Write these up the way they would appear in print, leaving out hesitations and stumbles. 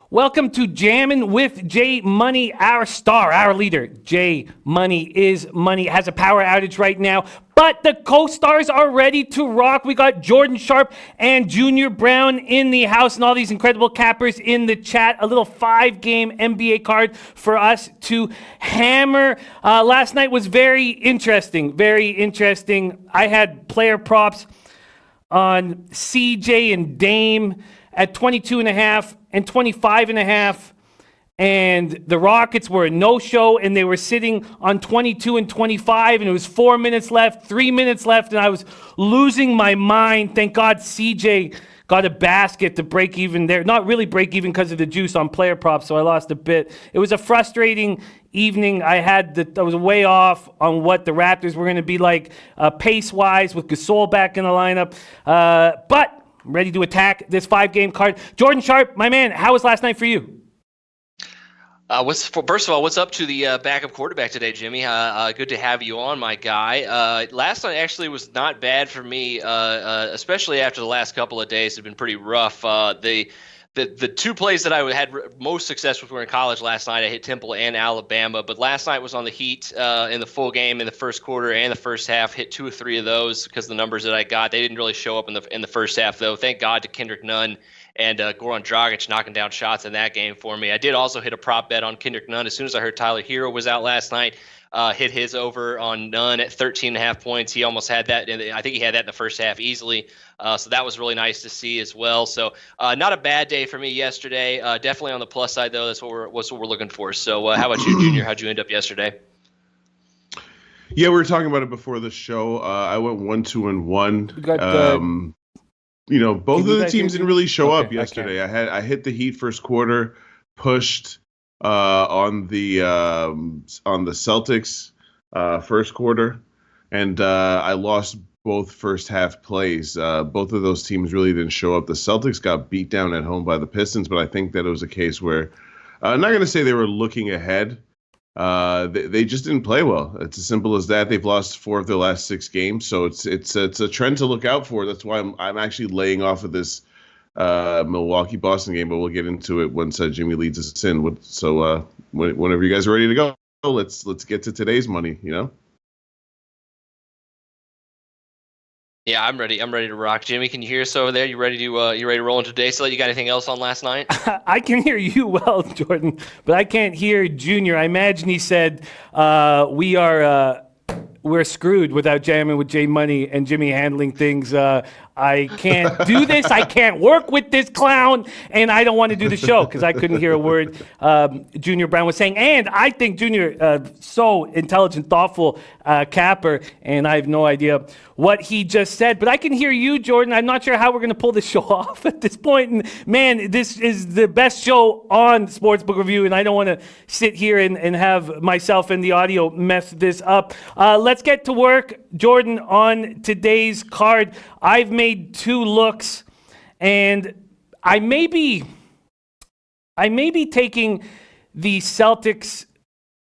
Welcome to Jammin with J Money, our star, our leader. J Money is money. Has a power outage right now, but the co-stars are ready to rock. We got Jordan Sharp and Junior Browne in the house, and all these incredible cappers in the chat. A little 5-game NBA card for us to hammer. Last night was very interesting. Very interesting. I had player props on CJ and Dame at 22.5 and 25.5, and the Rockets were a no-show, and they were sitting on 22 and 25, and it was 4 minutes left, 3 minutes left, and I was losing my mind. Thank God CJ got a basket to break even there. Not really break even because of the juice on player props, so I lost a bit. It was a frustrating evening. I was way off on what the Raptors were going to be like pace-wise with Gasol back in the lineup, but I'm ready to attack this 5-game card. Jordan Sharp, my man, how was last night for you? First of all, what's up to the backup quarterback today, Jimmy? Good to have you on, my guy. Last night actually was not bad for me, especially after the last couple of days have been pretty rough. The two plays that I had most success with were in college last night. I hit Temple and Alabama, but last night was on the Heat in the full game in the first quarter and the first half. Hit 2 or 3 of those because of the numbers that I got. They didn't really show up in the first half, though. Thank God to Kendrick Nunn and Goran Dragic knocking down shots in that game for me. I did also hit a prop bet on Kendrick Nunn as soon as I heard Tyler Hero was out last night. Hit his over on Nunn at 13.5 points. He almost had that. I think he had that in the first half easily. So that was really nice to see as well. So not a bad day for me yesterday. Definitely on the plus side, though. That's what we're looking for. So how about you, Junior? How'd you end up yesterday? Yeah, we were talking about it before the show. I went 1-2-1. Both of the teams didn't really show up yesterday. I hit the Heat first quarter, pushed on the Celtics first quarter, and I lost both first half plays. Both of those teams really didn't show up. The Celtics got beat down at home by the Pistons, but I think that it was a case where I'm not going to say they were looking ahead. They just didn't play well. It's as simple as that. They've lost 4 of their last 6 games, so it's a trend to look out for. That's why I'm actually laying off of this Milwaukee-Boston game, but we'll get into it once Jimmy leads us in. So whenever you guys are ready to go, let's get to today's money. Yeah, I'm ready. I'm ready to rock. Jimmy, can you hear us over there? You ready to roll into today? So you got anything else on last night? I can hear you well, Jordan, but I can't hear Junior. I imagine he said we're screwed without Jammin with J Money and Jimmy handling things. I can't do this. I can't work with this clown, and I don't want to do the show because I couldn't hear a word Junior Browne was saying. And I think Junior, so intelligent, thoughtful capper, and I have no idea what he just said. But I can hear you, Jordan. I'm not sure how we're going to pull this show off at this point. And man, this is the best show on Sportsbook Review, and I don't want to sit here and have myself and the audio mess this up. Let's get to work, Jordan, on today's card. I've made 2 looks, and I may be taking the Celtics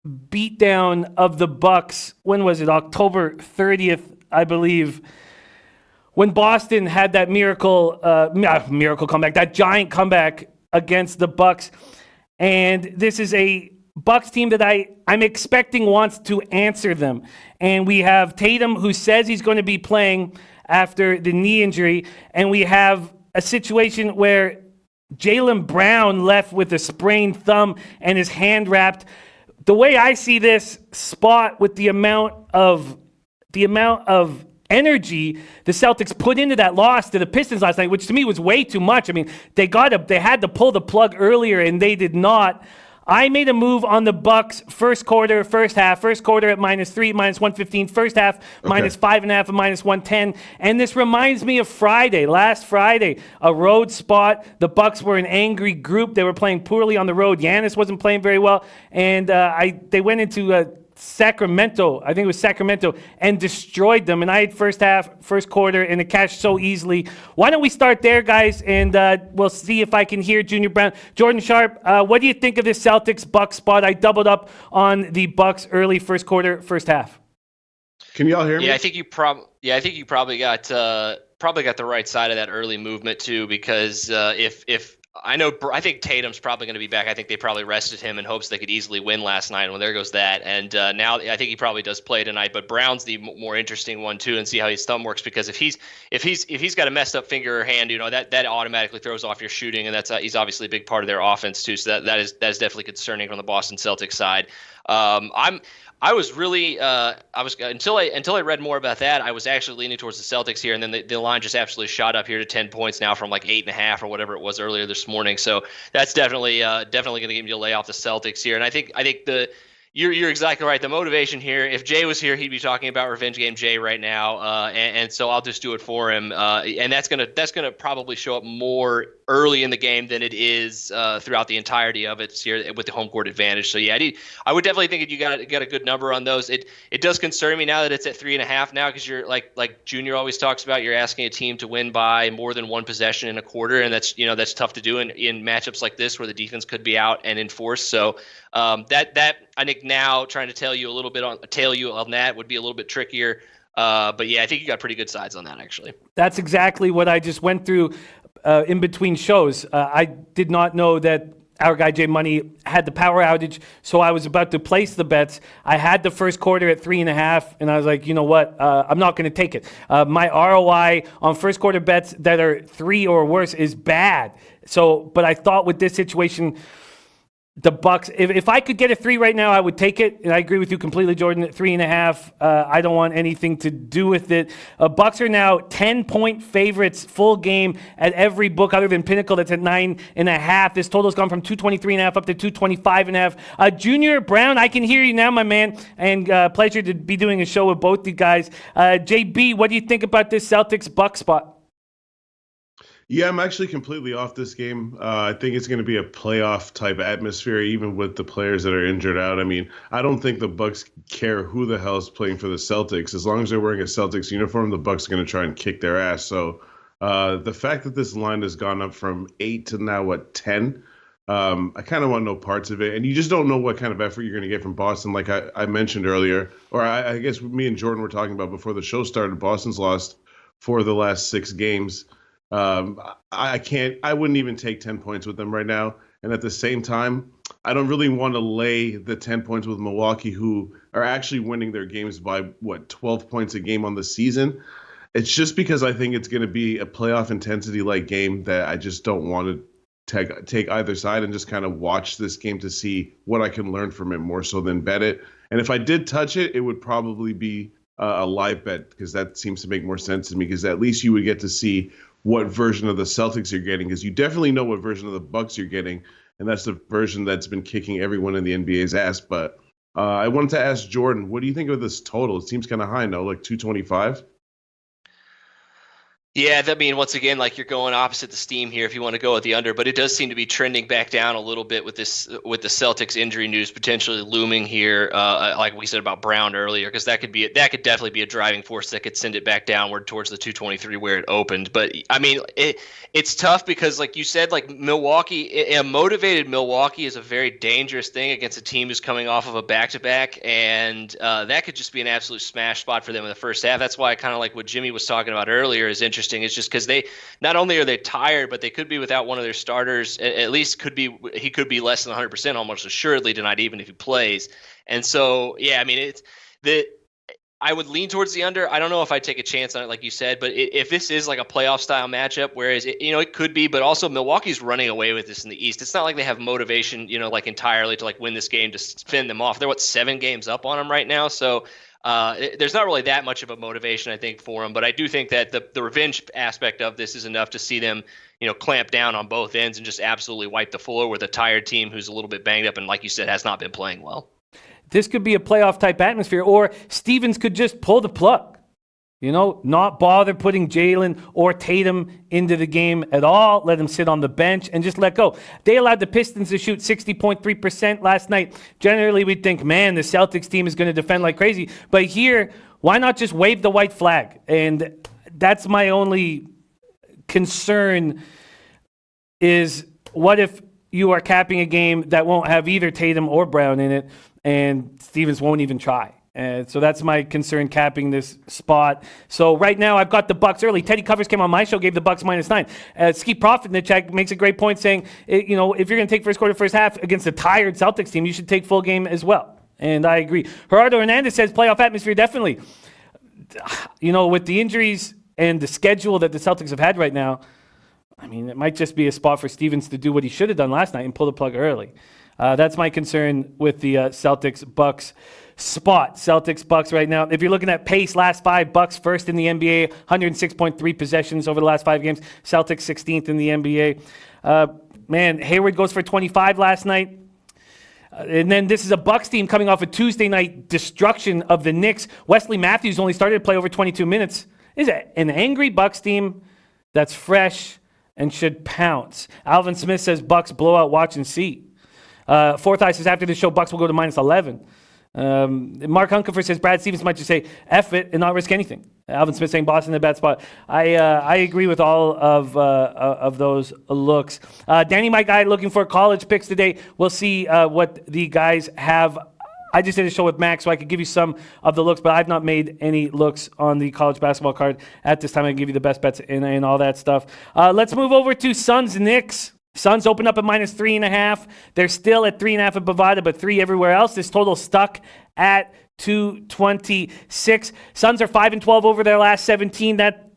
beatdown of the Bucks. When was it? October 30th, I believe, when Boston had that miracle comeback, that giant comeback against the Bucks. And this is a Bucks team that I'm expecting wants to answer them. And we have Tatum, who says he's going to be playing after the knee injury, and we have a situation where Jaylen Brown left with a sprained thumb and his hand wrapped. The way I see this spot with the amount of energy the Celtics put into that loss to the Pistons last night, which to me was way too much. I mean, they had to pull the plug earlier, and they did not. I made a move on the Bucks first quarter, first half. First quarter at -3, -115. First half, -5.5 and -110. And this reminds me of last Friday, a road spot. The Bucks were an angry group. They were playing poorly on the road. Giannis wasn't playing very well. And they went into Sacramento, I think it was Sacramento, and destroyed them. And I had first quarter, and it cashed so easily. Why don't we start there, guys, and we'll see if I can hear Junior Browne. Jordan Sharp, what do you think of this Celtics-Bucks spot? I doubled up on the Bucks early first quarter, first half. Can y'all hear me? Yeah, I think you probably got the right side of that early movement too, because if I think Tatum's probably going to be back. I think they probably rested him in hopes they could easily win last night. Well, there goes that. And now I think he probably does play tonight. But Browne's the more interesting one too, and see how his thumb works, because if he's got a messed up finger or hand, that automatically throws off your shooting, and he's obviously a big part of their offense too. So that is definitely concerning from the Boston Celtics side. I was really until I read more about that, I was actually leaning towards the Celtics here, and then the line just absolutely shot up here to 10 points now from like 8.5 or whatever it was earlier this morning. So that's definitely going to give me a lay off the Celtics here. And I think you're exactly right. The motivation here, if Jay was here, he'd be talking about Revenge Game Jay right now, and so I'll just do it for him. And that's gonna probably show up more early in the game than it is throughout the entirety of it here with the home court advantage. So yeah, I would definitely think that you got a good number on those. It does concern me now that it's at 3.5 now, because you're like Junior always talks about, you're asking a team to win by more than one possession in a quarter, and that's tough to do in matchups like this where the defense could be out and enforced. So that I think now trying to tail you on that would be a little bit trickier. But yeah, I think you got pretty good sides on that actually. That's exactly what I just went through in between shows. I did not know that our guy Jay Money had the power outage, so I was about to place the bets. I had the first quarter at 3.5, and I was like, you know what? I'm not going to take it. My ROI on first quarter bets that are 3 or worse is bad. So, but I thought with this situation, the Bucks, if I could get a 3 right now, I would take it. And I agree with you completely, Jordan. At 3.5, I don't want anything to do with it. Bucks are now 10-point favorites full game at every book other than Pinnacle, that's at 9.5. This total's gone from 223.5 up to 225.5. Junior, Browne, I can hear you now, my man, and pleasure to be doing a show with both you guys. JB, what do you think about this Celtics Bucks spot? Yeah, I'm actually completely off this game. I think it's going to be a playoff type atmosphere, even with the players that are injured out. I mean, I don't think the Bucks care who the hell is playing for the Celtics. As long as they're wearing a Celtics uniform, the Bucks are going to try and kick their ass. So the fact that this line has gone up from 8 to now 10, I kind of want no parts of it. And you just don't know what kind of effort you're going to get from Boston. Like I mentioned earlier, or I guess me and Jordan were talking about before the show started, Boston's lost 4 of the last 6 games. I wouldn't even take 10 points with them right now. And at the same time, I don't really want to lay the 10 points with Milwaukee, who are actually winning their games by 12 points a game on the season. It's just because I think it's going to be a playoff intensity like game that I just don't want to take either side and just kind of watch this game to see what I can learn from it more so than bet it. And if I did touch it, it would probably be a live bet, because that seems to make more sense to me, because at least you would get to see what version of the Celtics you're getting, because you definitely know what version of the Bucks you're getting, and that's the version that's been kicking everyone in the NBA's ass. But I wanted to ask Jordan, what do you think of this total? It seems kind of high, no? Like 225? Yeah, I mean, once again, like you're going opposite the steam here if you want to go with the under, but it does seem to be trending back down a little bit with the Celtics injury news potentially looming here, like we said about Browne earlier, because that could definitely be a driving force that could send it back downward towards the 223 where it opened. But I mean, it's tough because, like you said, like a motivated Milwaukee is a very dangerous thing against a team who's coming off of a back-to-back, and that could just be an absolute smash spot for them in the first half. That's why I kind of like what Jimmy was talking about earlier is interesting. It's just because they not only are they tired, but they could be without one of their starters. At least he could be less than 100% almost assuredly tonight, even if he plays. And so, yeah, I mean, I would lean towards the under. I don't know if I'd take a chance on it, like you said, but if this is like a playoff style matchup, whereas it could be, but also Milwaukee's running away with this in the East. It's not like they have motivation, like entirely to like win this game to fend them off. They're 7 games up on them right now, so. There's not really that much of a motivation, I think, for them. But I do think that the revenge aspect of this is enough to see them, clamp down on both ends and just absolutely wipe the floor with a tired team who's a little bit banged up and, like you said, has not been playing well. This could be a playoff type atmosphere, or Stevens could just pull the plug. Not bother putting Jalen or Tatum into the game at all. Let them sit on the bench and just let go. They allowed the Pistons to shoot 60.3% last night. Generally, we'd think, man, the Celtics team is going to defend like crazy. But here, why not just wave the white flag? And that's my only concern is, what if you are capping a game that won't have either Tatum or Browne in it and Stevens won't even try? So that's my concern capping this spot. So right now I've got the Bucks early. Teddy Covers came on my show, gave the Bucks -9. Ski Profit in the chat makes a great point saying, if you're going to take first quarter, first half against a tired Celtics team, you should take full game as well. And I agree. Gerardo Hernandez says playoff atmosphere, definitely. With the injuries and the schedule that the Celtics have had right now, I mean, it might just be a spot for Stevens to do what he should have done last night and pull the plug early. That's my concern with the Celtics-Bucks spot. Celtics-Bucks right now. If you're looking at pace, last 5, Bucks first in the NBA, 106.3 possessions over the last 5 games. Celtics 16th in the NBA. Hayward goes for 25 last night. And then this is a Bucks team coming off a Tuesday night destruction of the Knicks. Wesley Matthews only started to play over 22 minutes. Is it an angry Bucks team that's fresh and should pounce? Alvin Smith says Bucks blowout, watch and see. Fourth Eye says after the show, Bucks will go to -11. Mark Hunkefer says Brad Stevens might just say F it and not risk anything. Alvin Smith saying Boston in a bad spot. I agree with all of those looks. Danny, my guy, looking for college picks today. We'll see what the guys have. I just did a show with Max, so I could give you some of the looks, but I've not made any looks on the college basketball card at this time. I can give you the best bets and all that stuff. Let's move over to Suns-Knicks. Suns open up at -3.5. They're still at 3.5 at Bovada, but 3 everywhere else. This total stuck at 226. Suns are 5-12 over their last 17. That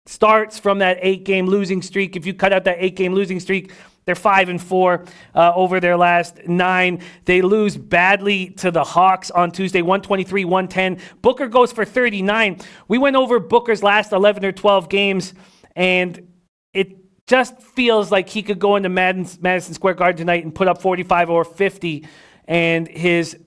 starts from that 8-game losing streak. If you cut out that 8-game losing streak, they're 5-4 over their last 9. They lose badly to the Hawks on Tuesday, 123-110. Booker goes for 39. We went over Booker's last 11 or 12 games, and it just feels like he could go into Madison Square Garden tonight and put up 45 or 50, and his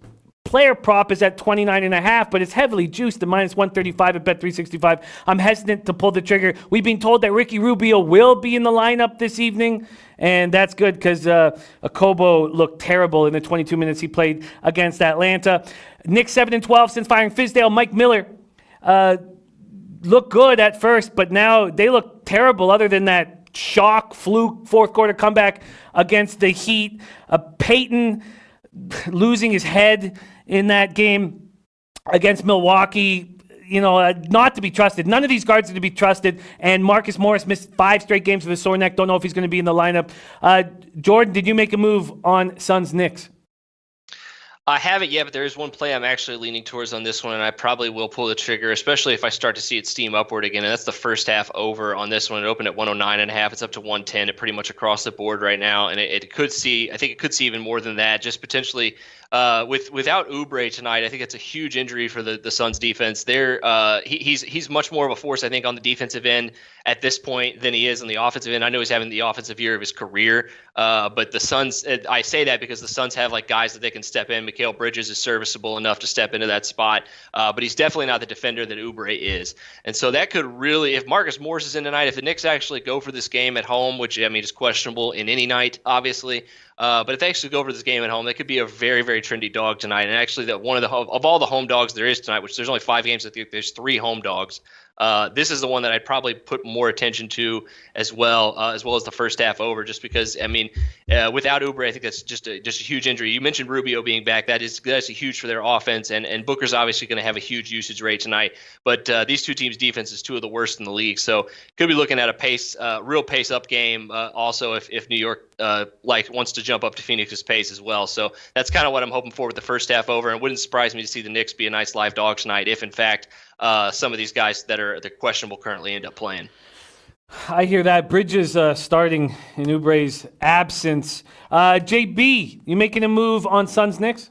player prop is at 29.5, but it's heavily juiced to -135 at Bet365. I'm hesitant to pull the trigger. We've been told that Ricky Rubio will be in the lineup this evening, and that's good because Akobo looked terrible in the 22 minutes he played against Atlanta. Knicks 7-12 since firing Fizdale. Mike Miller looked good at first, but now they look terrible other than that shock, fluke, fourth quarter comeback against the Heat. Peyton losing his head in that game against Milwaukee, not to be trusted. None of these guards are to be trusted. And Marcus Morris missed 5 straight games with a sore neck. Don't know if he's going to be in the lineup. Jordan, did you make a move on Suns-Knicks? I haven't yet, but there is one play I'm actually leaning towards on this one, and I probably will pull the trigger, especially if I start to see it steam upward again. And that's the first half over on this one. It opened at 109.5. It's up to 110. It pretty much across the board right now, and I think it could see even more than that. Just potentially without Oubre tonight, I think it's a huge injury for the Suns defense. He's much more of a force, I think, on the defensive end at this point than he is on the offensive end. I know he's having the offensive year of his career, but the Suns, I say that because the Suns have guys that they can step in. Mikal Bridges is serviceable enough to step into that spot, but he's definitely not the defender that Oubre is. And so that could really, if Marcus Morris is in tonight, if the Knicks actually go for this game at home, which is questionable in any night, obviously, but if they actually go for this game at home, they could be a very, very trendy dog tonight. And actually, of all the home dogs there is tonight, which there's only 5 games, I think there's 3 home dogs. This is the one that I'd probably put more attention to as well as the first half over, just because without Oubre, I think that's just a huge injury. You mentioned Rubio being back; that's huge for their offense, and Booker's obviously going to have a huge usage rate tonight. But these two teams' defense is 2 of the worst in the league, so could be looking at a real pace up game. Also, if New York wants to jump up to Phoenix's pace as well, so that's kind of what I'm hoping for with the first half over. And it wouldn't surprise me to see the Knicks be a nice live dog tonight if, in fact, some of these guys that are questionable currently end up playing. I hear that. Bridges starting in Oubre's absence. JB, you making a move on Suns-Knicks?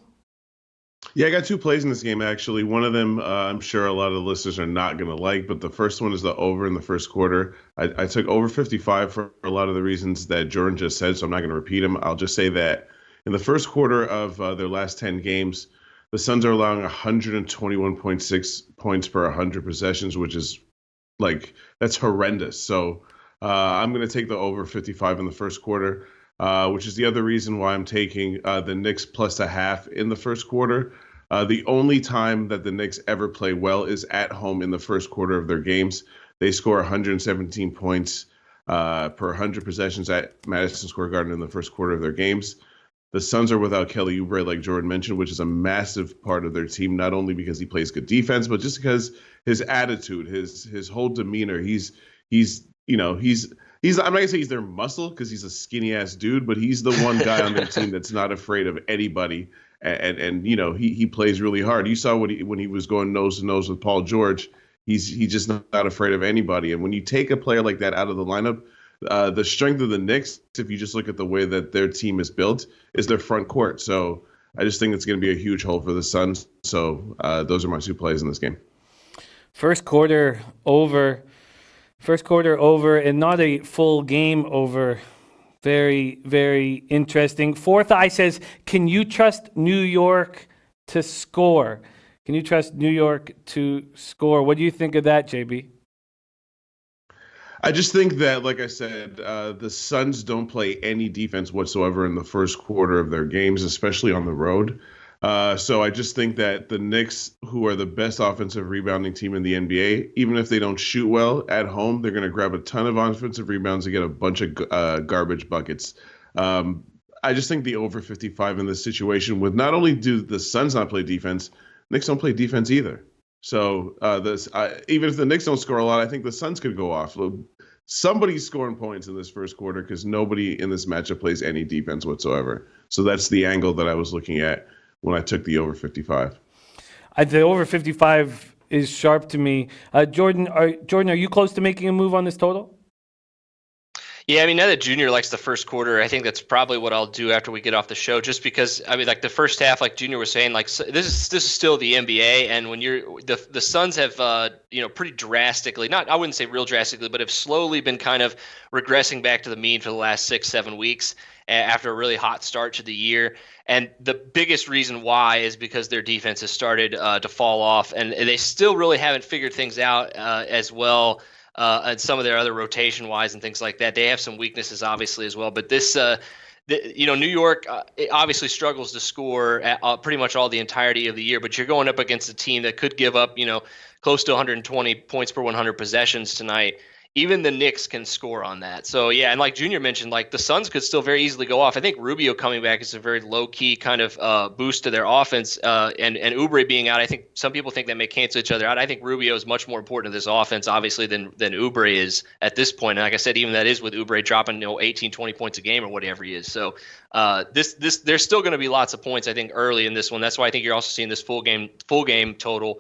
Yeah, I got 2 plays in this game, actually. One of them I'm sure a lot of the listeners are not going to like, but the first one is the over in the first quarter. I took over 55 for a lot of the reasons that Jordan just said, so I'm not going to repeat them. I'll just say that in the first quarter of their last 10 games, the Suns are allowing 121.6 points per 100 possessions, which is that's horrendous. So I'm going to take the over 55 in the first quarter, which is the other reason why I'm taking the Knicks plus a half in the first quarter. The only time that the Knicks ever play well is at home in the first quarter of their games. They score 117 points per 100 possessions at Madison Square Garden in the first quarter of their games. The Suns are without Kelly Oubre, like Jordan mentioned, which is a massive part of their team, not only because he plays good defense, but just because his attitude, his whole demeanor. He's I'm not gonna say he's their muscle because he's a skinny ass dude, but he's the one guy on their team that's not afraid of anybody. And he plays really hard. You saw when he was going nose to nose with Paul George. He's just not afraid of anybody. And when you take a player like that out of the lineup, the strength of the Knicks, if you just look at the way that their team is built, is their front court. So I just think it's going to be a huge hole for the Suns. So those are my two plays in this game. First quarter over, and not a full game over. Very, very interesting. Fourth Eye says, can you trust New York to score? Can you trust New York to score? What do you think of that, JB? I just think that, like I said, the Suns don't play any defense whatsoever in the first quarter of their games, especially on the road. So I just think that the Knicks, who are the best offensive rebounding team in the NBA, even if they don't shoot well at home, they're going to grab a ton of offensive rebounds and get a bunch of garbage buckets. I just think the over 55 in this situation, with not only do the Suns not play defense, Knicks don't play defense either. So even if the Knicks don't score a lot, I think the Suns could go off. Somebody's scoring points in this first quarter because nobody in this matchup plays any defense whatsoever. So that's the angle that I was looking at when I took the over 55. The over 55 is sharp to me. Jordan, are you close to making a move on this total? Yeah, I mean, now that Junior likes the first quarter, I think that's probably what I'll do after we get off the show. Just because, I mean, like the first half, like Junior was saying, like this is still the NBA, and when the Suns have pretty drastically, I wouldn't say real drastically, but have slowly been kind of regressing back to the mean for the last 6-7 weeks after a really hot start to the year. And the biggest reason why is because their defense has started to fall off, and they still really haven't figured things out as well. And some of their other rotation wise and things like that. They have some weaknesses obviously as well, but this New York obviously struggles to score at, pretty much all the entirety of the year, but you're going up against a team that could give up close to 120 points per 100 possessions tonight. Even the Knicks can score on that. So, yeah, and like Junior mentioned, like the Suns could still very easily go off. I think Rubio coming back is a very low-key kind of boost to their offense. And Oubre being out, I think some people think that may cancel each other out. I think Rubio is much more important to this offense, obviously, than Oubre is at this point. And like I said, even that is with Oubre dropping 18, 20 points a game or whatever he is. So there's still going to be lots of points, I think, early in this one. That's why I think you're also seeing this full game total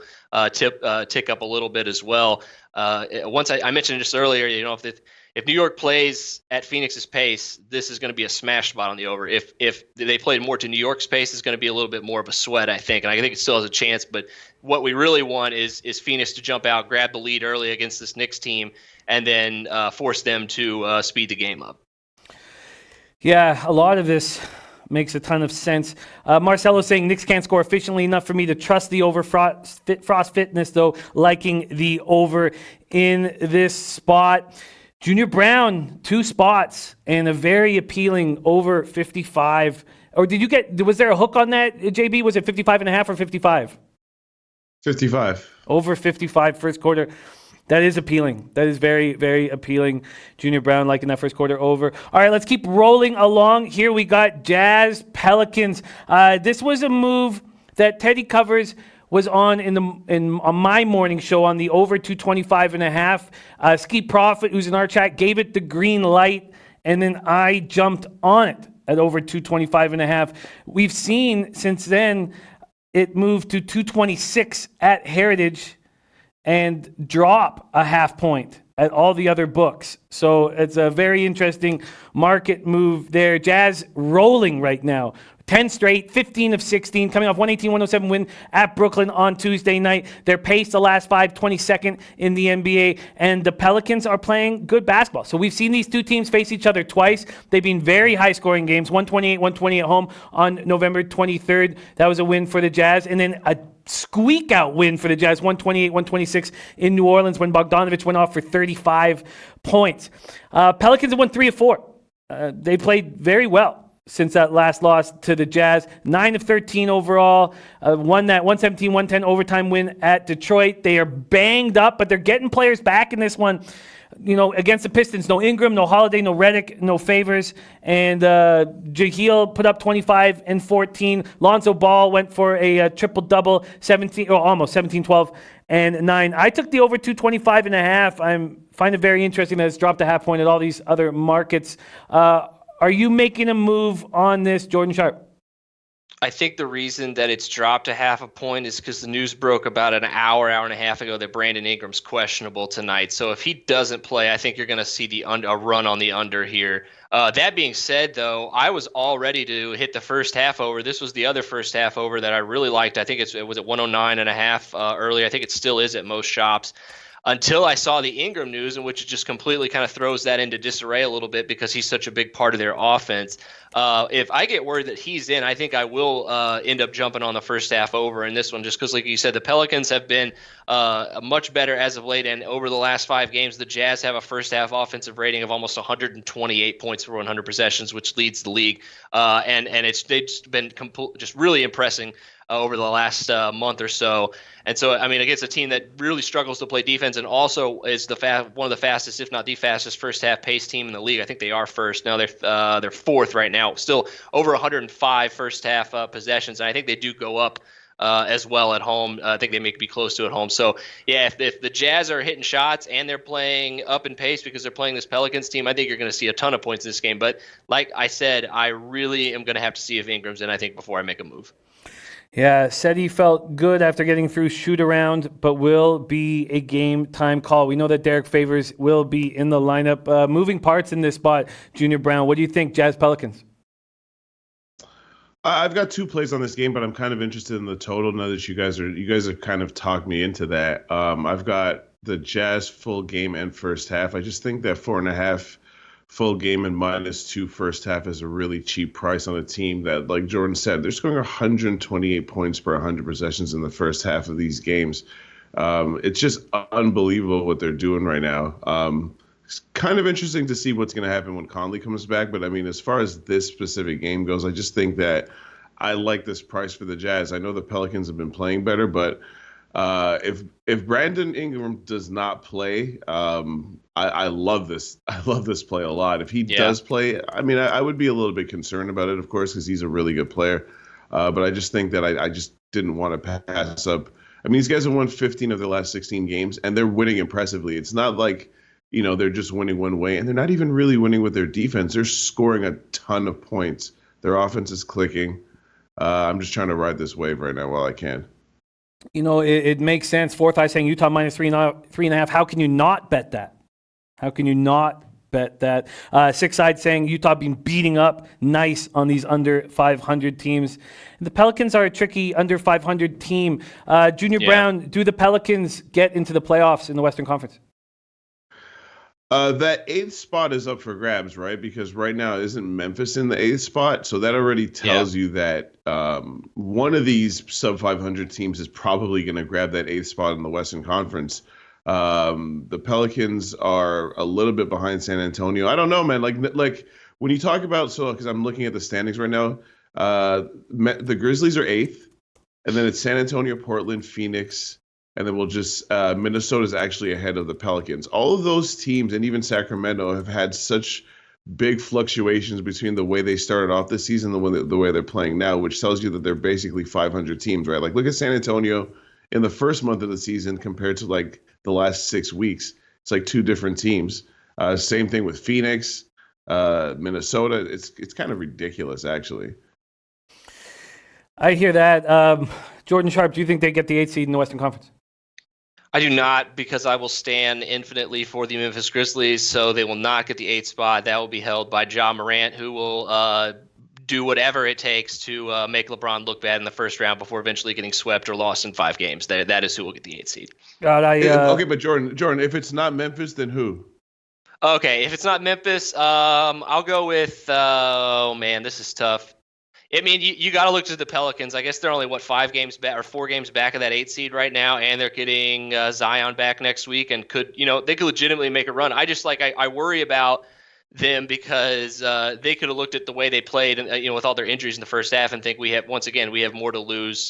tick up a little bit as well. Once I mentioned just earlier, if New York plays at Phoenix's pace, this is going to be a smash spot on the over. If they played more to New York's pace, it's going to be a little bit more of a sweat, I think. And I think it still has a chance. But what we really want is Phoenix to jump out, grab the lead early against this Knicks team, and then force them to speed the game up. Yeah, a lot of this makes a ton of sense. Marcelo saying Knicks can't score efficiently enough for me to trust the over. Frost Fitness, though, liking the over in this spot. Junior Browne, 2 spots and a very appealing over 55. Or was there a hook on that, JB? Was it 55.5 or 55? 55. Over 55 first quarter. That is appealing. That is very, very appealing. Junior Browne liking that first quarter over. All right, let's keep rolling along. Here we got Jazz Pelicans. This was a move that Teddy Covers was on on my morning show on the over 225.5. Ski Prophet, who's in our chat, gave it the green light, and then I jumped on it at over 225.5. We've seen since then it moved to 226 at Heritage and drop a half point at all the other books. So it's a very interesting market move there. Jazz rolling right now. 10 straight, 15 of 16, coming off 118-107 win at Brooklyn on Tuesday night. They're paced the last 5, 22nd in the NBA, and the Pelicans are playing good basketball. So we've seen these two teams face each other twice. They've been very high-scoring games, 128-120 at home on November 23rd. That was a win for the Jazz. And then a squeak-out win for the Jazz, 128-126 in New Orleans when Bogdanovich went off for 35 points. Pelicans have won 3 of 4. They played very well since that last loss to the Jazz. 9 of 13 overall. Won that 117-110 overtime win at Detroit. They are banged up, but they're getting players back in this one. against the Pistons, no Ingram, no Holiday, no Redick, no Favors. And Jahlil put up 25 and 14. Lonzo Ball went for a triple-double, 17, 12, and 9. I took the over 225 and a half. I find it very interesting that it's dropped a half point at all these other markets. Are you making a move on this, Jordan Sharp? I think the reason that it's dropped a half a point is because the news broke about an hour and a half ago that Brandon Ingram's questionable tonight. So if he doesn't play, I think you're going to see a run on the under here. That being said, though, I was all ready to hit the first half over. This was the other first half over that I really liked. I think it was at 109 and a half earlier. I think it still is at most shops. Until I saw the Ingram news, in which it just completely kind of throws that into disarray a little bit because he's such a big part of their offense. If I get word that he's in, I think I will end up jumping on the first half over in this one just because, like you said, the Pelicans have been much better as of late. And over the last 5 games, the Jazz have a first half offensive rating of almost 128 points per 100 possessions, which leads the league. And they've just been just really impressing over the last month or so. And so, I mean, against a team that really struggles to play defense and also is one of the fastest, if not the fastest, first half pace team in the league. I think they are first. Now they're fourth right now, still over 105 first half possessions. And I think they do go up as well at home. I think they may be close to at home. So, yeah, if the Jazz are hitting shots and they're playing up in pace because they're playing this Pelicans team, I think you're going to see a ton of points in this game. But like I said, I really am going to have to see if Ingram's in, I think, before I make a move. Yeah, said he felt good after getting through shoot around, but will be a game time call. We know that Derek Favors will be in the lineup. Moving parts in this spot, Junior Browne. What do you think, Jazz Pelicans? I've got 2 plays on this game, but I'm kind of interested in the total now that you guys have kind of talked me into that. I've got the Jazz full game and first half. I just think that 4.5 full game and -2 first half is a really cheap price on a team that, like Jordan said, they're scoring 128 points per 100 possessions in the first half of these games. It's just unbelievable what they're doing right now. It's kind of interesting to see what's going to happen when Conley comes back. But, I mean, as far as this specific game goes, I just think that I like this price for the Jazz. I know the Pelicans have been playing better, but if Brandon Ingram does not play, I love this. I love this play a lot. If he does play, I mean, I would be a little bit concerned about it, of course, because he's a really good player. But I just think that I just didn't want to pass up. I mean, these guys have won 15 of the last 16 games, and they're winning impressively. It's not like, they're just winning one way, and they're not even really winning with their defense. They're scoring a ton of points. Their offense is clicking. I'm just trying to ride this wave right now while I can. It makes sense. Fourth Eye saying Utah -3.5. How can you not bet that? How can you not bet that? Six Side saying Utah being beating up nice on these under 500 teams. And the Pelicans are a tricky under 500 team. Junior Browne, do the Pelicans get into the playoffs in the Western Conference? That 8th spot is up for grabs, right? Because right now isn't Memphis in the 8th spot, so that already tells you that one of these sub 500 teams is probably going to grab that 8th spot in the Western Conference. The Pelicans are a little bit behind San Antonio. I don't know, man. Like when you talk about because I'm looking at the standings right now, the Grizzlies are 8th, and then it's San Antonio, Portland, Phoenix. And then Minnesota's actually ahead of the Pelicans. All of those teams, and even Sacramento, have had such big fluctuations between the way they started off this season and the way they're playing now, which tells you that they're basically 500 teams, right? Like, look at San Antonio in the first month of the season compared to, like, the last 6 weeks. It's like 2 different teams. Same thing with Phoenix, Minnesota. It's kind of ridiculous, actually. I hear that. Jordan Sharp, do you think they get the 8th seed in the Western Conference? I do not, because I will stand infinitely for the Memphis Grizzlies, so they will not get the 8th spot. That will be held by Ja Morant, who will do whatever it takes to make LeBron look bad in the first round before eventually getting swept or lost in 5 games. That is who will get the 8th seed. Okay, but Jordan, if it's not Memphis, then who? Okay, if it's not Memphis, I'll go with oh man, this is tough. I mean, you got to look to the Pelicans. I guess they're only 5 games back or 4 games back of that 8th seed right now, and they're getting Zion back next week, and they could legitimately make a run. I worry about them because they could have looked at the way they played, and with all their injuries in the first half, and think we have more to lose.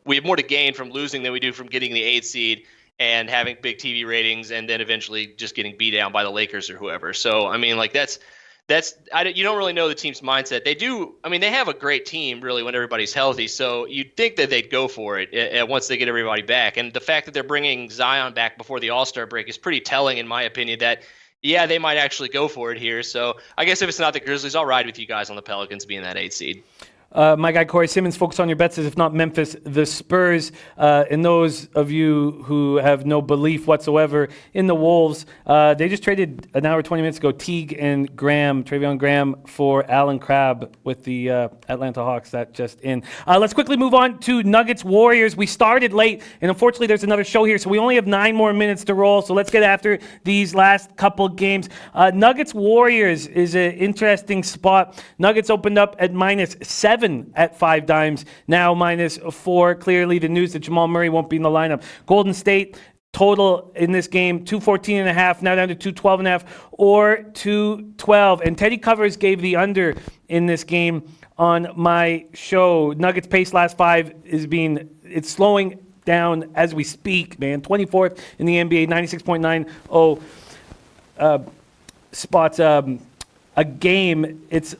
We have more to gain from losing than we do from getting the 8th seed. and having big TV ratings, and then eventually just getting beat down by the Lakers or whoever. So I mean, like you don't really know the team's mindset. They do. I mean, they have a great team really when everybody's healthy. So you'd think that they'd go for it once they get everybody back. And the fact that they're bringing Zion back before the All-Star break is pretty telling, in my opinion, that yeah, they might actually go for it here. So I guess if it's not the Grizzlies, I'll ride with you guys on the Pelicans being that 8 seed. My guy Corey Simmons, focus on your bets, says if not Memphis, the Spurs. And those of you who have no belief whatsoever in the Wolves, they just traded an hour, 20 minutes ago, Teague and Travion Graham for Alan Crabb with the Atlanta Hawks. That just in. Let's quickly move on to Nuggets Warriors. We started late, and unfortunately there's another show here, so we only have 9 more minutes to roll. So let's get after these last couple games. Nuggets Warriors is an interesting spot. Nuggets opened up at -7 at 5 dimes, now -4. Clearly the news that Jamal Murray won't be in the lineup. Golden State total in this game 214.5, now down to 212.5 or 212. And Teddy Covers gave the under in this game on my show. Nuggets pace last 5 it's slowing down as we speak, man. 24th in the NBA, 96.90 spots a game. It's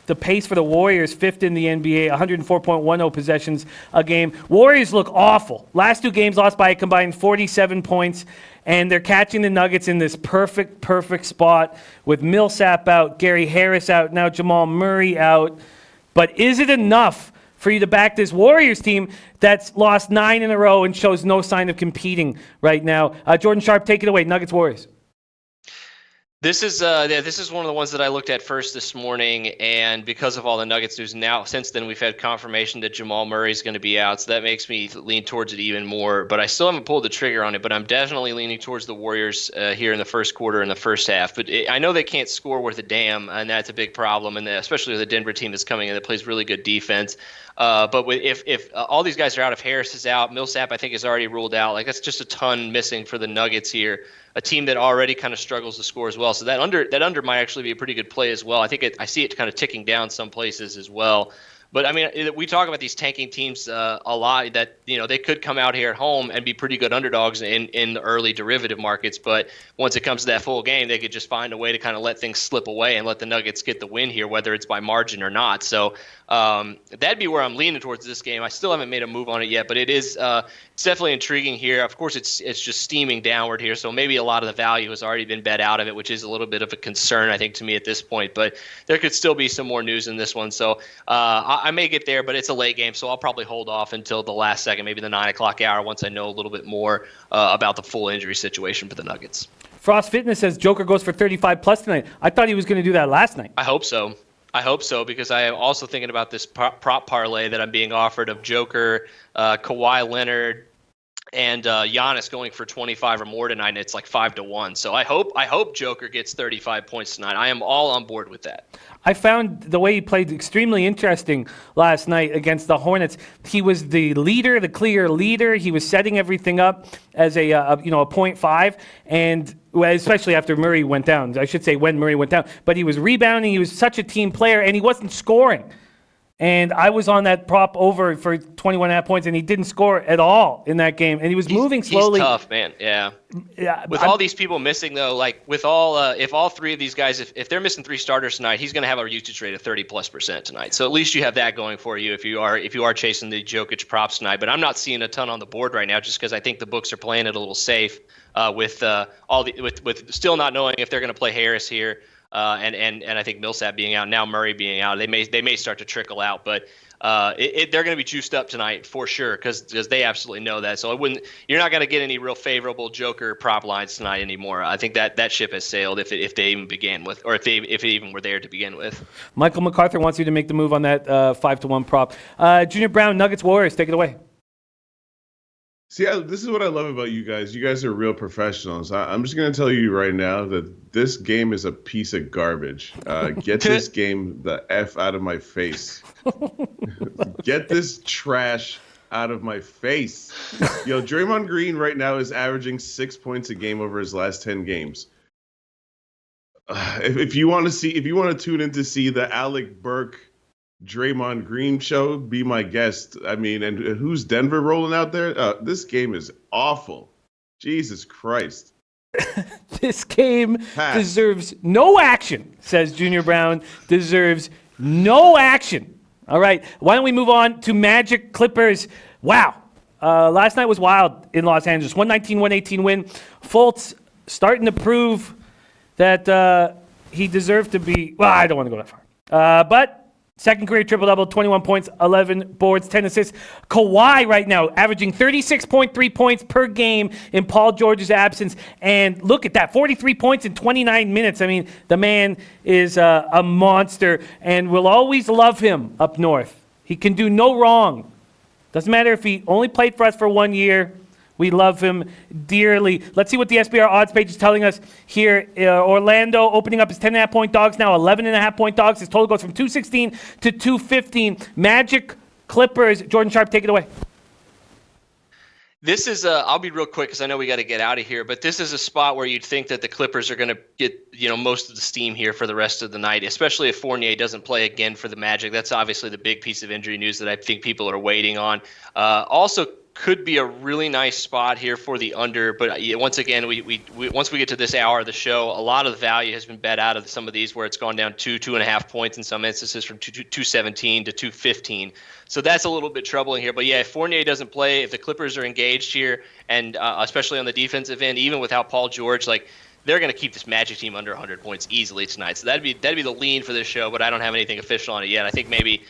the pace for the Warriors, 5th in the NBA, 104.10 possessions a game. Warriors look awful. Last 2 games lost by a combined 47 points, and they're catching the Nuggets in this perfect spot with Millsap out, Gary Harris out, now Jamal Murray out. But is it enough for you to back this Warriors team that's lost 9 in a row and shows no sign of competing right now? Jordan Sharp, take it away. Nuggets Warriors. This is one of the ones that I looked at first this morning, and because of all the Nuggets news now, since then we've had confirmation that Jamal Murray is going to be out, so that makes me lean towards it even more. But I still haven't pulled the trigger on it, but I'm definitely leaning towards the Warriors here in the first quarter and the first half. But I know they can't score worth a damn, and that's a big problem, and especially with the Denver team that's coming in that plays really good defense. But if all these guys are out, if Harris is out, Millsap I think is already ruled out. Like that's just a ton missing for the Nuggets here. A team that already kind of struggles to score as well. So that under might actually be a pretty good play as well. I think I see it kind of ticking down some places as well. But I mean, we talk about these tanking teams a lot. That they could come out here at home and be pretty good underdogs in the early derivative markets. But once it comes to that full game, they could just find a way to kind of let things slip away and let the Nuggets get the win here, whether it's by margin or not. So that'd be where I'm leaning towards this game. I still haven't made a move on it yet, but it's definitely intriguing here. Of course, it's just steaming downward here, so maybe a lot of the value has already been bet out of it, which is a little bit of a concern, I think, to me at this point. But there could still be some more news in this one, so I may get there, but it's a late game, so I'll probably hold off until the last second, maybe the 9 o'clock hour, once I know a little bit more about the full injury situation for the Nuggets. Frost Fitness says Joker goes for 35 plus tonight. I thought he was going to do that last night. I hope so, because I am also thinking about this prop parlay that I'm being offered of Joker, Kawhi Leonard, and Giannis going for 25 or more tonight, and it's like 5-1. So I hope Joker gets 35 points tonight. I am all on board with that. I found the way he played extremely interesting last night against the Hornets. He was the leader, the clear leader. He was setting everything up as a 0.5, and especially after Murray went down. I should say when Murray went down. But he was rebounding. He was such a team player, and he wasn't scoring. And I was on that prop over for 21.5 points, and he didn't score at all in that game. And he was moving slowly. He's tough, man. Yeah. With all these people missing, though, like with if all 3 of these guys, if they're missing 3 starters tonight, he's going to have a usage rate of 30+% tonight. So at least you have that going for you if you are chasing the Jokic props tonight. But I'm not seeing a ton on the board right now, just because I think the books are playing it a little safe with still not knowing if they're going to play Harris here. And I think Millsap being out, now Murray being out, they may start to trickle out, but they're going to be juiced up tonight for sure because they absolutely know that. So you're not going to get any real favorable Joker prop lines tonight anymore. I think that ship has sailed if they even began with, or if it even were there to begin with. Michael MacArthur wants you to make the move on that 5-1 prop. Junior Browne, Nuggets Warriors, take it away. See, this is what I love about you guys. You guys are real professionals. I'm just going to tell you right now that this game is a piece of garbage. Get this game the F out of my face. Get this trash out of my face. Draymond Green right now is averaging 6 points a game over his last 10 games. If you want to tune in to see the Alec Burke Draymond Green show, be my guest. I mean, and who's Denver rolling out there? This game is awful. Jesus Christ. This game Pass. deserves no action, says Junior Browne. Deserves no action. All right, why don't we move on to Magic Clippers? Wow. Last night was wild in Los Angeles. 119-118 win. Fultz starting to prove that he deserved to be, well, I don't want to go that far. But second career triple-double, 21 points, 11 boards, 10 assists. Kawhi right now averaging 36.3 points per game in Paul George's absence. And look at that, 43 points in 29 minutes. I mean, the man is a monster, and we'll always love him up north. He can do no wrong. Doesn't matter if he only played for us for 1 year. We love him dearly. Let's see what the SBR odds page is telling us here. Orlando opening up his 10.5 point dogs, now 11.5 point dogs. His total goes from 216 to 215. Magic Clippers. Jordan Sharp, take it away. This is I'll be real quick because I know we got to get out of here, but this is a spot where you'd think that the Clippers are going to get, most of the steam here for the rest of the night, especially if Fournier doesn't play again for the Magic. That's obviously the big piece of injury news that I think people are waiting on. Also could be a really nice spot here for the under, but once again, we once we get to this hour of the show, a lot of the value has been bet out of some of these where it's gone down 2.5 points in some instances from 217 to 215. So that's a little bit troubling here. But yeah, if Fournier doesn't play, if the Clippers are engaged here, and especially on the defensive end, even without Paul George, they're going to keep this Magic team under 100 points easily tonight. So that'd be the lean for this show, but I don't have anything official on it yet. I think maybe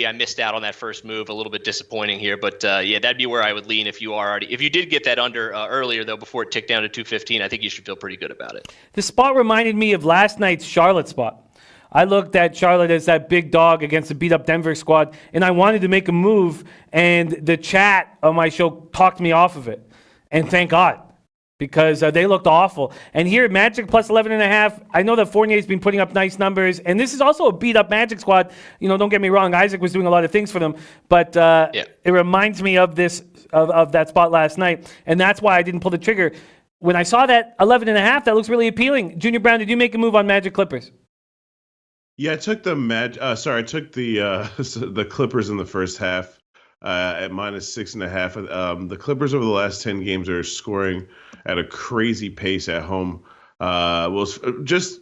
I missed out on that first move, a little bit disappointing here, but yeah, that'd be where I would lean if you did get that under earlier though before it ticked down to 215. I think you should feel pretty good about it. The spot reminded me of last night's Charlotte spot. I looked at Charlotte as that big dog against the beat-up Denver squad, and I wanted to make a move, and the chat on my show talked me off of it. And thank God, because they looked awful. And here, Magic plus 11.5, I know that Fournier's been putting up nice numbers, and this is also a beat-up Magic squad. Don't get me wrong, Isaac was doing a lot of things for them, but It reminds me of that spot last night, and that's why I didn't pull the trigger. When I saw that 11.5, that looks really appealing. Junior Browne, did you make a move on Magic Clippers? Yeah, I took the the Clippers in the first half at minus 6.5. The Clippers over the last 10 games are scoring at a crazy pace at home. Just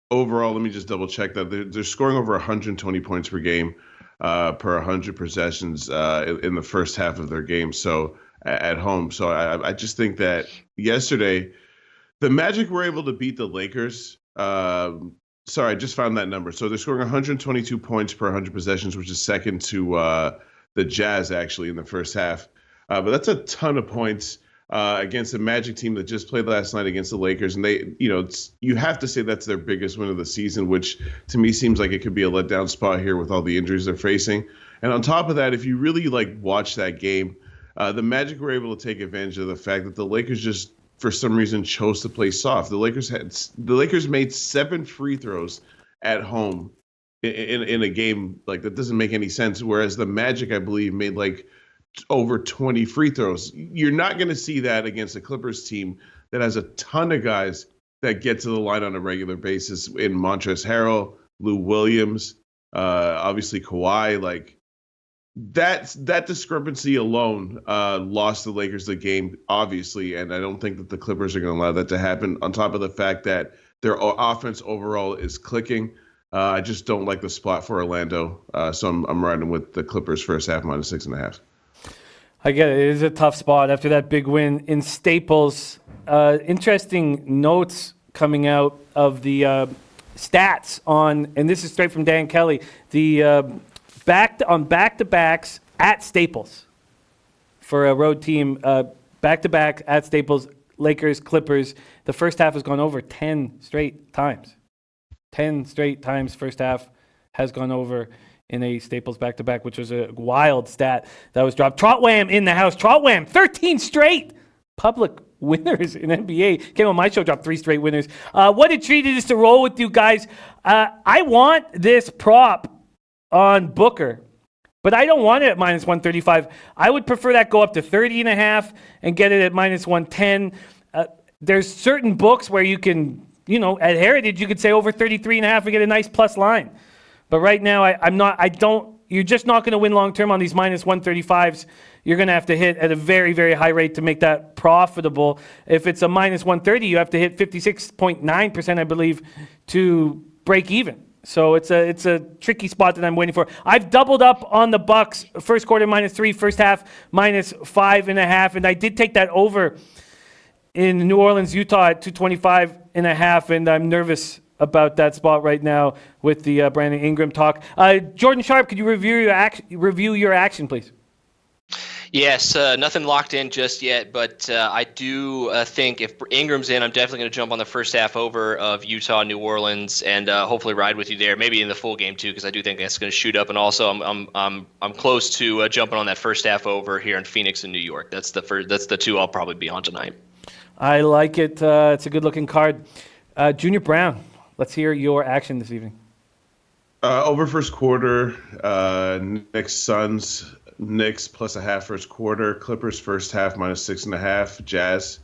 overall, let me just double check that they're scoring over 120 points per game per 100 possessions in the first half of their game. So at home, so I just think that yesterday the Magic were able to beat the Lakers. Sorry, I just found that number. So they're scoring 122 points per 100 possessions, which is second to the Jazz, actually, in the first half. But that's a ton of points against a Magic team that just played last night against the Lakers. And they, you have to say that's their biggest win of the season, which to me seems like it could be a letdown spot here with all the injuries they're facing. And on top of that, if you really watch that game, the Magic were able to take advantage of the fact that the Lakers just, for some reason, chose to play soft. The Lakers made 7 free throws at home in a game that doesn't make any sense. Whereas the Magic, I believe, made over 20 free throws. You're not going to see that against a Clippers team that has a ton of guys that get to the line on a regular basis in Montrezl Harrell, Lou Williams, obviously Kawhi. That discrepancy alone lost the Lakers the game, obviously, and I don't think that the Clippers are going to allow that to happen, on top of the fact that their offense overall is clicking. I just don't like the spot for Orlando, so I'm riding with the Clippers first half minus 6.5. I get it. It is a tough spot after that big win in Staples. Interesting notes coming out of the stats on, and this is straight from Dan Kelly, the back-to-backs at Staples for a road team, back-to-back at Staples, Lakers, Clippers. The first half has gone over 10 straight times. 10 straight times first half has gone over in a Staples back-to-back, which was a wild stat that was dropped. Trotwam in the house. Trotwam, 13 straight public winners in NBA. Came on my show, dropped 3 straight winners. What a treat it is to roll with you guys. I want this prop on Booker, but I don't want it at minus 135. I would prefer that go up to 30.5 and get it at minus 110. There's certain books where you can, at Heritage, you could say over 33.5 and get a nice plus line. But right now, I don't you're just not going to win long term on these minus 135s. You're going to have to hit at a very, very high rate to make that profitable. If it's a minus 130, you have to hit 56.9%, I believe, to break even. So it's a tricky spot that I'm waiting for. I've doubled up on the Bucks. First quarter -3, first half -5.5, and I did take that over in New Orleans, Utah at 225.5, and I'm nervous about that spot right now with the Brandon Ingram talk. Jordan Sharp, could you review your action, please? Yes, nothing locked in just yet, but I do think if Ingram's in, I'm definitely going to jump on the first half over of Utah, New Orleans, and hopefully ride with you there. Maybe in the full game too, because I do think that's going to shoot up. And also, I'm close to jumping on that first half over here in Phoenix and New York. That's the two I'll probably be on tonight. I like it. It's a good-looking card. Junior Browne, let's hear your action this evening. Over first quarter, Knicks Suns. Knicks plus a half first quarter. Clippers first half -6.5. Jazz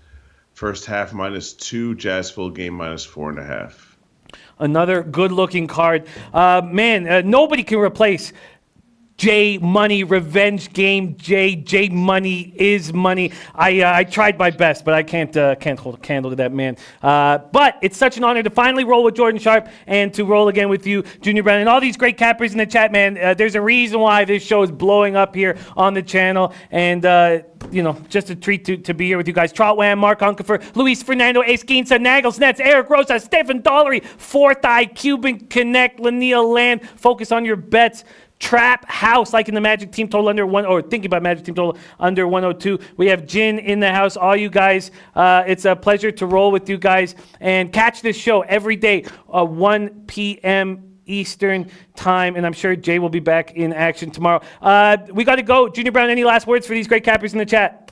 first half -2. Jazz full game -4.5. Another good-looking card. Nobody can replace J Money Revenge Game. J Money is money. I tried my best, but I can't hold a candle to that man. But it's such an honor to finally roll with Jordan Sharp and to roll again with you, Junior Browne, and all these great cappers in the chat, man. There's a reason why this show is blowing up here on the channel, and just a treat to be here with you guys. Trotwam, Mark Hunkefer, Luis Fernando, Ace Ginza, Nagels, Nets, Eric Rosa, Stephen Dollery, Fourth Eye, Cuban Connect, Lanil Land. Focus on your bets. Trap House, like in the Magic Team total under one, or thinking about Magic Team total under 102. We have Jin in the house. All you guys, it's a pleasure to roll with you guys, and catch this show every day, 1 p.m. Eastern time, and I'm sure Jay will be back in action tomorrow. We got to go. Junior Browne, any last words for these great cappers in the chat?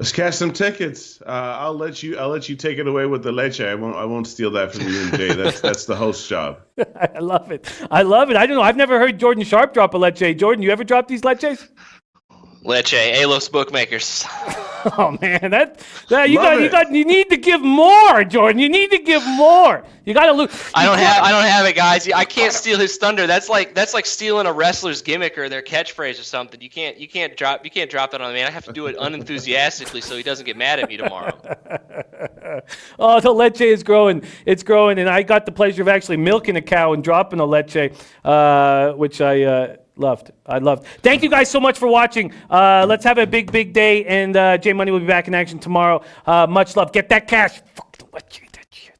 Let's cash some tickets. I'll let you take it away with the leche. I won't steal that from you and Jay. That's the host's job. I love it. I don't know. I've never heard Jordan Sharp drop a leche. Jordan, you ever drop these leches? Leche, Alos Bookmakers. Oh man, you need to give more, Jordan. You need to give more. You got to lose. I don't have it, guys. I can't steal his thunder. That's like stealing a wrestler's gimmick or their catchphrase or something. You can't drop that on me. I have to do it unenthusiastically so he doesn't get mad at me tomorrow. Oh, the leche is growing. It's growing, and I got the pleasure of actually milking a cow and dropping a leche, which I loved. Thank you guys so much for watching. Let's have a big day, and J Money will be back in action tomorrow. Much love. Get that cash. Fuck the leche, that shit.